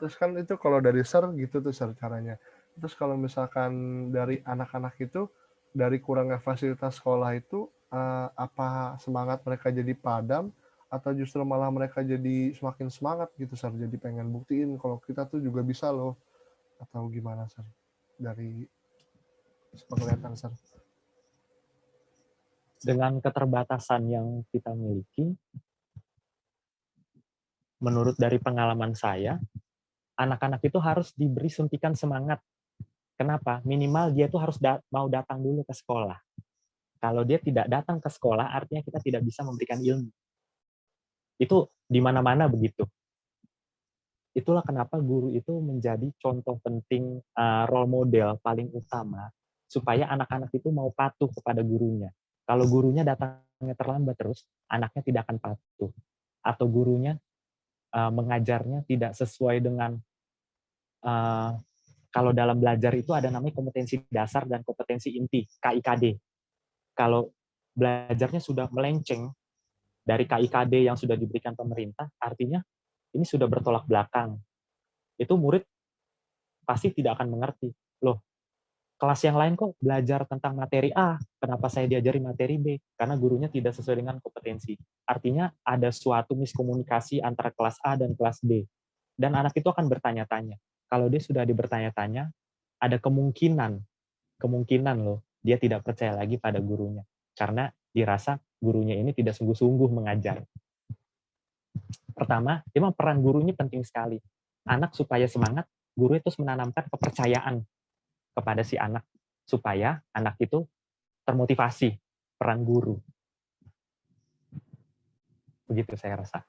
Terus kan itu kalau dari Sir gitu tuh Sir caranya. Terus kalau misalkan dari anak-anak itu, dari kurangnya fasilitas sekolah itu, apa semangat mereka jadi padam, atau justru malah mereka jadi semakin semangat gitu Sir, jadi pengen buktiin kalau kita tuh juga bisa loh, atau gimana Sir? Dari penglihatan Sir. Dengan keterbatasan yang kita miliki, menurut dari pengalaman saya, anak-anak itu harus diberi suntikan semangat. Kenapa? Minimal dia tuh harus mau datang dulu ke sekolah. Kalau dia tidak datang ke sekolah, artinya kita tidak bisa memberikan ilmu. Itu di mana-mana begitu. Itulah kenapa guru itu menjadi contoh penting, role model paling utama supaya anak-anak itu mau patuh kepada gurunya. Kalau gurunya datangnya terlambat terus, anaknya tidak akan patuh. Atau gurunya mengajarnya tidak sesuai dengan, eee, kalau dalam belajar itu ada namanya kompetensi dasar dan kompetensi inti, KIKD. Kalau belajarnya sudah melenceng dari KIKD yang sudah diberikan pemerintah, artinya ini sudah bertolak belakang. Itu murid pasti tidak akan mengerti. Loh, kelas yang lain kok belajar tentang materi A, kenapa saya diajari materi B? Karena gurunya tidak sesuai dengan kompetensi. Artinya ada suatu miskomunikasi antara kelas A dan kelas B. Dan anak itu akan bertanya-tanya. Kalau dia sudah bertanya-tanya, ada kemungkinan loh, dia tidak percaya lagi pada gurunya. Karena dirasa gurunya ini tidak sungguh-sungguh mengajar. Pertama, memang peran guru ini penting sekali. Anak supaya semangat, guru itu menanamkan kepercayaan kepada si anak, supaya anak itu termotivasi, peran guru. Begitu saya rasa.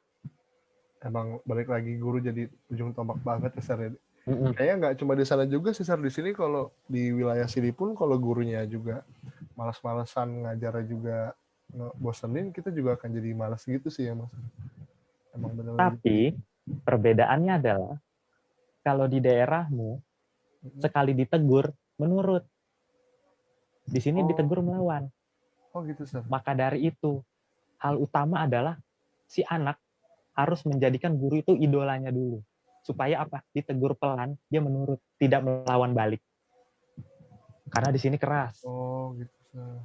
Emang balik lagi guru jadi ujung tombak banget ya, Sar. Mm-mm. Kayaknya nggak cuma di sana juga sih, Sar. Di sini kalau di wilayah sini pun kalau gurunya juga malas-malesan, ngajarnya juga bosenin, kita juga akan jadi malas gitu sih ya, Mas. Emang benar-benar. Tapi perbedaannya adalah kalau di daerahmu sekali ditegur menurut, di sini ditegur melawan. Oh gitu, Sar. Maka dari itu hal utama adalah si anak harus menjadikan guru itu idolanya dulu. Supaya apa? Ditegur pelan, dia menurut, tidak melawan balik. Karena di sini keras. Oh gitu, Sar.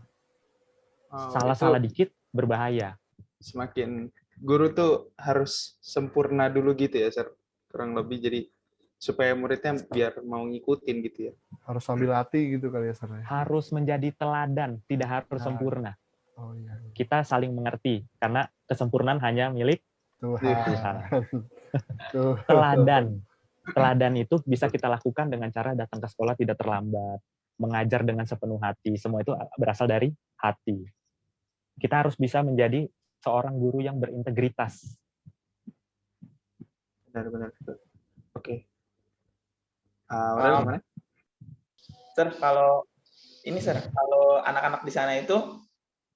Salah-salah dikit berbahaya. Semakin guru tuh harus sempurna dulu gitu ya, Sir. Kurang lebih jadi supaya muridnya biar mau ngikutin gitu ya. Harus sambil latih gitu kali ya, Sar. Harus menjadi teladan, tidak harus sempurna. Oh iya. Kita saling mengerti, karena kesempurnaan hanya milik Tuhan. Teladan itu bisa kita lakukan dengan cara datang ke sekolah tidak terlambat, mengajar dengan sepenuh hati. Semua itu berasal dari hati. Kita harus bisa menjadi seorang guru yang berintegritas. Benar-benar. Oke. Aurel gimana? Sir, kalau anak-anak di sana itu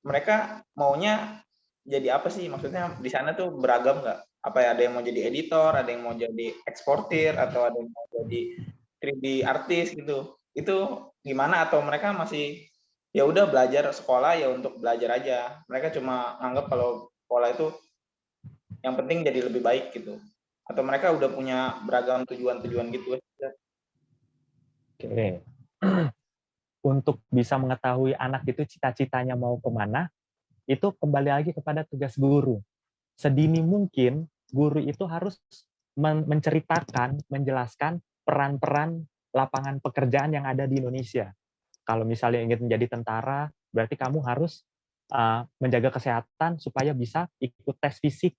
mereka maunya jadi apa sih? Maksudnya di sana tuh beragam nggak? Apa ya, ada yang mau jadi editor, ada yang mau jadi eksportir, atau ada yang mau jadi 3D artis gitu. Itu gimana? Atau mereka masih ya udah belajar sekolah ya untuk belajar aja. Mereka cuma nganggap kalau sekolah itu yang penting jadi lebih baik gitu. Atau mereka udah punya beragam tujuan-tujuan gitu. Oke. Untuk bisa mengetahui anak itu cita-citanya mau kemana, itu kembali lagi kepada tugas guru. Sedini mungkin, guru itu harus menceritakan, menjelaskan peran-peran lapangan pekerjaan yang ada di Indonesia. Kalau misalnya ingin menjadi tentara, berarti kamu harus menjaga kesehatan supaya bisa ikut tes fisik.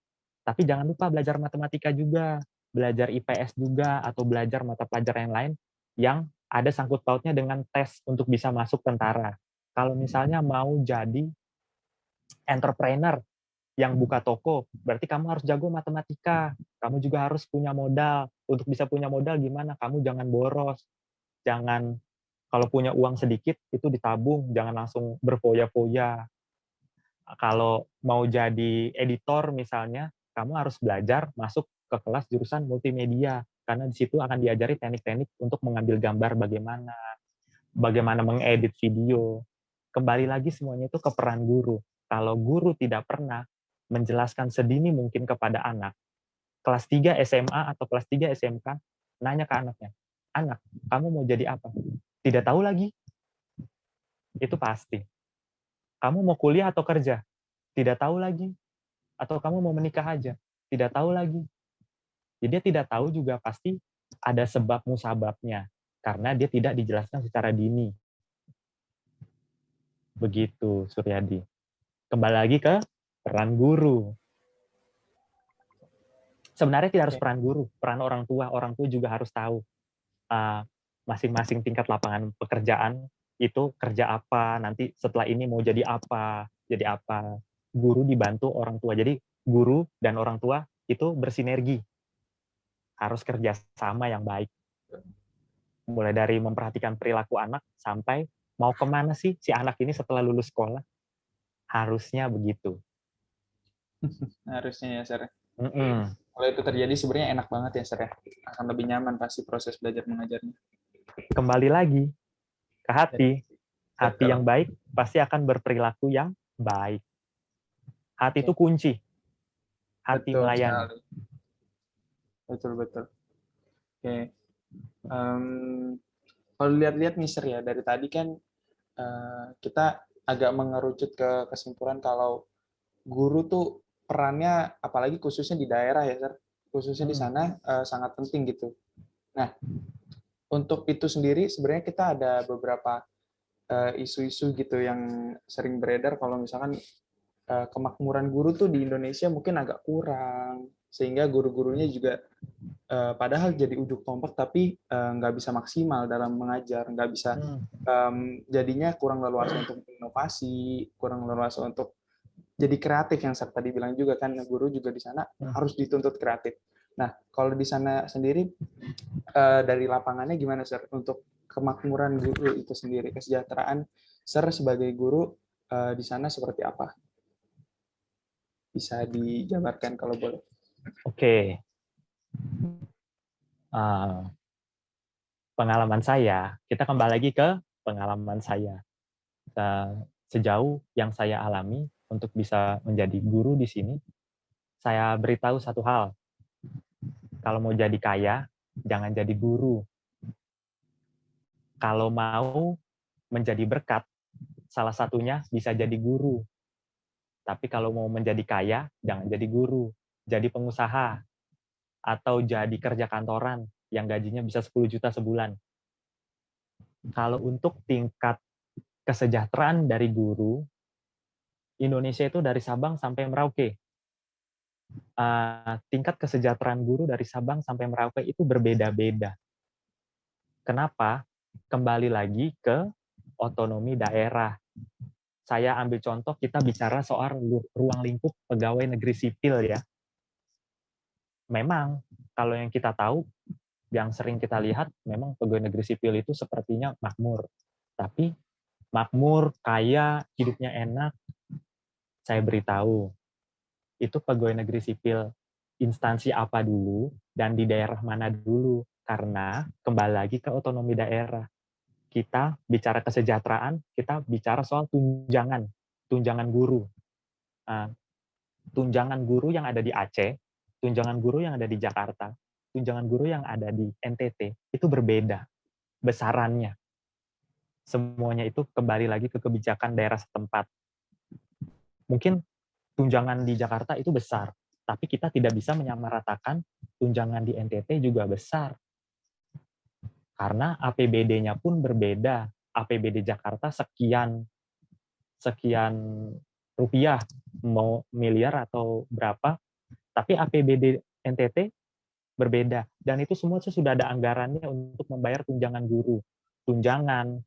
Tapi jangan lupa belajar matematika juga, belajar IPS juga, atau belajar mata pelajaran yang lain yang ada sangkut pautnya dengan tes untuk bisa masuk tentara. Kalau misalnya mau jadi entrepreneur yang buka toko, berarti kamu harus jago matematika. Kamu juga harus punya modal. Untuk bisa punya modal gimana? Kamu jangan boros. Jangan, kalau punya uang sedikit, itu ditabung. Jangan langsung berfoya-foya. Kalau mau jadi editor misalnya, kamu harus belajar masuk ke kelas jurusan multimedia. Karena di situ akan diajari teknik-teknik untuk mengambil gambar bagaimana mengedit video. Kembali lagi semuanya itu ke peran guru. Kalau guru tidak pernah menjelaskan sedini mungkin kepada anak, kelas 3 SMA atau kelas 3 SMK, nanya ke anaknya, anak, kamu mau jadi apa? Tidak tahu lagi. Itu pasti. Kamu mau kuliah atau kerja? Tidak tahu lagi. Atau kamu mau menikah aja? Tidak tahu lagi. Jadi dia tidak tahu juga pasti ada sebab musababnya. Karena dia tidak dijelaskan secara dini. Begitu, Suryadi. Kembali lagi ke peran guru. Sebenarnya tidak harus peran guru, peran orang tua. Orang tua juga harus tahu masing-masing tingkat lapangan pekerjaan itu kerja apa, nanti setelah ini mau jadi apa. Guru dibantu orang tua. Jadi guru dan orang tua itu bersinergi. harus kerjasama yang baik. Mulai dari memperhatikan perilaku anak sampai mau kemana sih si anak ini setelah lulus sekolah. Harusnya begitu. Harusnya ya, Sir. Mm-mm. Kalau itu terjadi sebenarnya enak banget ya, Sir. Akan lebih nyaman pasti proses belajar mengajarnya. Kembali lagi ke hati. Hati Betul. yang baik pasti akan berperilaku yang baik. Hati itu kunci. Hati Betul melayani. sekali. Betul. Oke. Kalau lihat-lihat nih, Sir, ya, dari tadi kan kita agak mengerucut ke kesimpulan kalau guru tuh perannya, apalagi khususnya di daerah ya, Sir, khususnya di sana sangat penting gitu. Nah, untuk itu sendiri sebenarnya kita ada beberapa isu-isu gitu yang sering beredar kalau misalkan kemakmuran guru tuh di Indonesia mungkin agak kurang, sehingga guru-gurunya juga padahal jadi ujung tombak tapi nggak bisa maksimal dalam mengajar, nggak bisa, jadinya kurang leluasa untuk inovasi, kurang leluasa untuk jadi kreatif yang saya tadi bilang juga kan, guru juga di sana harus dituntut kreatif. Nah, kalau di sana sendiri dari lapangannya gimana, Sir, untuk kemakmuran guru itu sendiri, kesejahteraan Sir sebagai guru di sana seperti apa? Bisa dijabarkan kalau boleh. Oke. Pengalaman saya, kita kembali lagi ke pengalaman saya. Sejauh yang saya alami untuk bisa menjadi guru di sini, saya beritahu satu hal. Kalau mau jadi kaya, jangan jadi guru. Kalau mau menjadi berkat, salah satunya bisa jadi guru. Tapi kalau mau menjadi kaya, jangan jadi guru. Jadi pengusaha. Atau jadi kerja kantoran yang gajinya bisa 10 juta sebulan. Kalau untuk tingkat kesejahteraan dari guru, Indonesia itu dari Sabang sampai Merauke. Tingkat kesejahteraan guru dari Sabang sampai Merauke itu berbeda-beda. Kenapa? Kembali lagi ke otonomi daerah. Saya ambil contoh, kita bicara soal ruang lingkup pegawai negeri sipil ya. Memang, kalau yang kita tahu, yang sering kita lihat, memang pegawai negeri sipil itu sepertinya makmur. Tapi makmur, kaya, hidupnya enak, saya beritahu, itu pegawai negeri sipil instansi apa dulu, dan di daerah mana dulu. Karena kembali lagi ke otonomi daerah. Kita bicara kesejahteraan, kita bicara soal tunjangan guru. Tunjangan guru yang ada di Aceh, tunjangan guru yang ada di Jakarta, tunjangan guru yang ada di NTT, itu berbeda besarannya. Semuanya itu kembali lagi ke kebijakan daerah setempat. Mungkin tunjangan di Jakarta itu besar, tapi kita tidak bisa menyamaratakan tunjangan di NTT juga besar. Karena APBD-nya pun berbeda. APBD Jakarta sekian rupiah, mau miliar atau berapa, tapi APBD NTT berbeda. Dan itu semua sudah ada anggarannya untuk membayar tunjangan guru, tunjangan,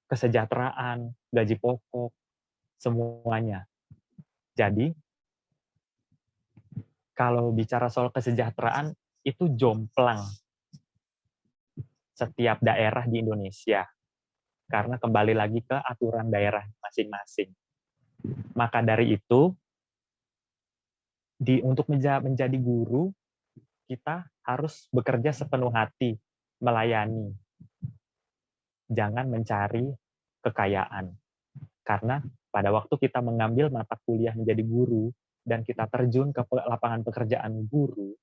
kesejahteraan, gaji pokok, semuanya. Jadi, kalau bicara soal kesejahteraan, itu jomplang setiap daerah di Indonesia. Karena kembali lagi ke aturan daerah masing-masing. Maka dari itu, untuk menjadi guru, kita harus bekerja sepenuh hati, melayani. Jangan mencari kekayaan. Karena pada waktu kita mengambil mata kuliah menjadi guru, dan kita terjun ke lapangan pekerjaan guru,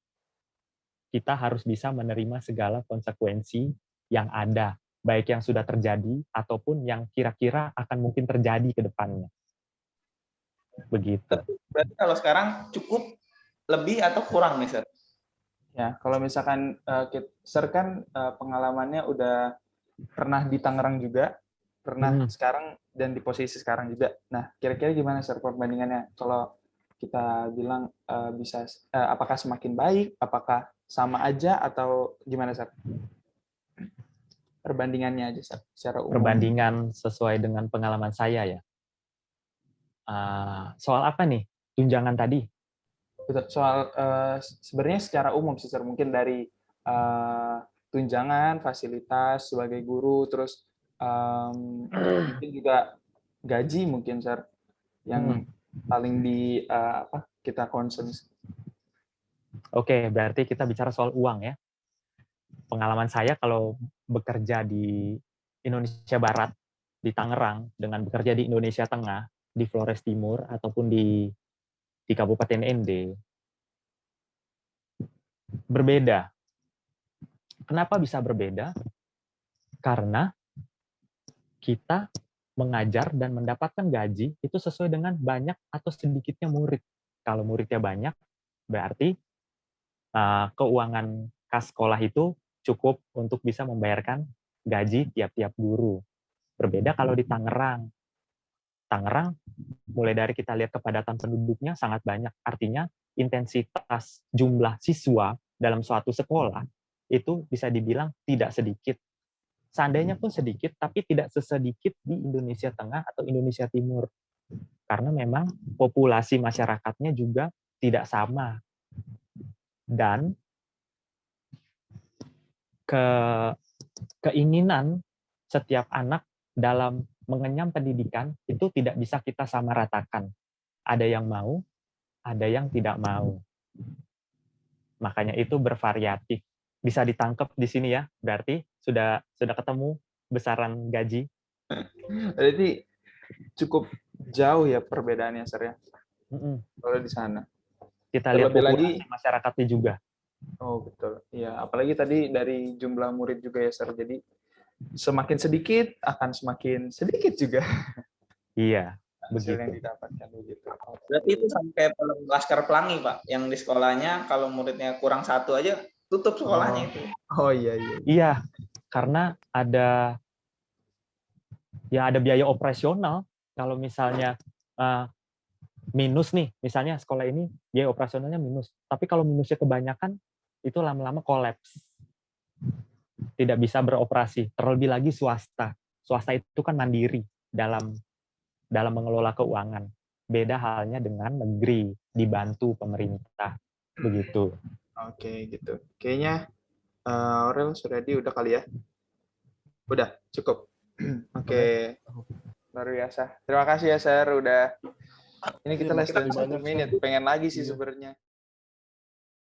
kita harus bisa menerima segala konsekuensi yang ada, baik yang sudah terjadi ataupun yang kira-kira akan mungkin terjadi ke depannya. Begitu. Berarti kalau sekarang cukup lebih atau kurang nih, Sir? Ya, kalau misalkan Sir kan pengalamannya udah pernah di Tangerang juga, pernah sekarang dan di posisi sekarang juga. Nah, kira-kira gimana, Sir, perbandingannya? Kalau kita bilang bisa, apakah semakin baik, apakah sama aja, atau gimana, Sir? Perbandingannya aja, Sir, secara umum. Perbandingan sesuai dengan pengalaman saya ya. Soal apa nih? Tunjangan tadi? Betul. Soal sebenarnya secara umum sih, Sir, mungkin dari tunjangan, fasilitas sebagai guru, terus mungkin juga gaji mungkin, Sir, yang paling di apa kita concern. Oke, berarti kita bicara soal uang ya. Pengalaman saya kalau bekerja di Indonesia Barat, di Tangerang, dengan bekerja di Indonesia Tengah, di Flores Timur, ataupun di Kabupaten ND, berbeda. Kenapa bisa berbeda? Karena kita mengajar dan mendapatkan gaji itu sesuai dengan banyak atau sedikitnya murid. Kalau muridnya banyak, berarti keuangan kas sekolah itu cukup untuk bisa membayarkan gaji tiap-tiap guru. Berbeda kalau di Tangerang. Tangerang, mulai dari kita lihat kepadatan penduduknya sangat banyak. Artinya intensitas jumlah siswa dalam suatu sekolah itu bisa dibilang tidak sedikit. Seandainya pun sedikit, tapi tidak sesedikit di Indonesia Tengah atau Indonesia Timur. Karena memang populasi masyarakatnya juga tidak sama. Dan keinginan setiap anak dalam mengenyam pendidikan itu tidak bisa kita samaratakan. Ada yang mau, ada yang tidak mau. Makanya itu bervariatif. Bisa ditangkap di sini ya, berarti sudah ketemu besaran gaji. Berarti cukup jauh ya perbedaannya, Sir, ya. Kalau di sana. Kita lihat populasi masyarakatnya juga. Oh, betul. Ya, apalagi tadi dari jumlah murid juga ya, Sir. Jadi semakin sedikit akan semakin sedikit juga. Iya, hasil begitu. yang didapatkan begitu. Berarti itu sampai Laskar Pelangi, Pak, yang di sekolahnya kalau muridnya kurang satu aja tutup sekolahnya itu. Oh iya. Iya, karena ada biaya operasional. Kalau misalnya minus nih, misalnya sekolah ini biaya operasionalnya minus. Tapi kalau minusnya kebanyakan, itu lama-lama kolaps. Tidak bisa beroperasi. Terlebih lagi swasta. Swasta itu kan mandiri dalam mengelola keuangan. Beda halnya dengan negeri, dibantu pemerintah. Begitu. Oke, gitu. Kayaknya Aurel sudah udah kali ya? Udah, cukup. Oke. Luar biasa. Terima kasih ya, Sir. Udah. Ini kita less than 1 menit. Pengen lagi sih sebenarnya.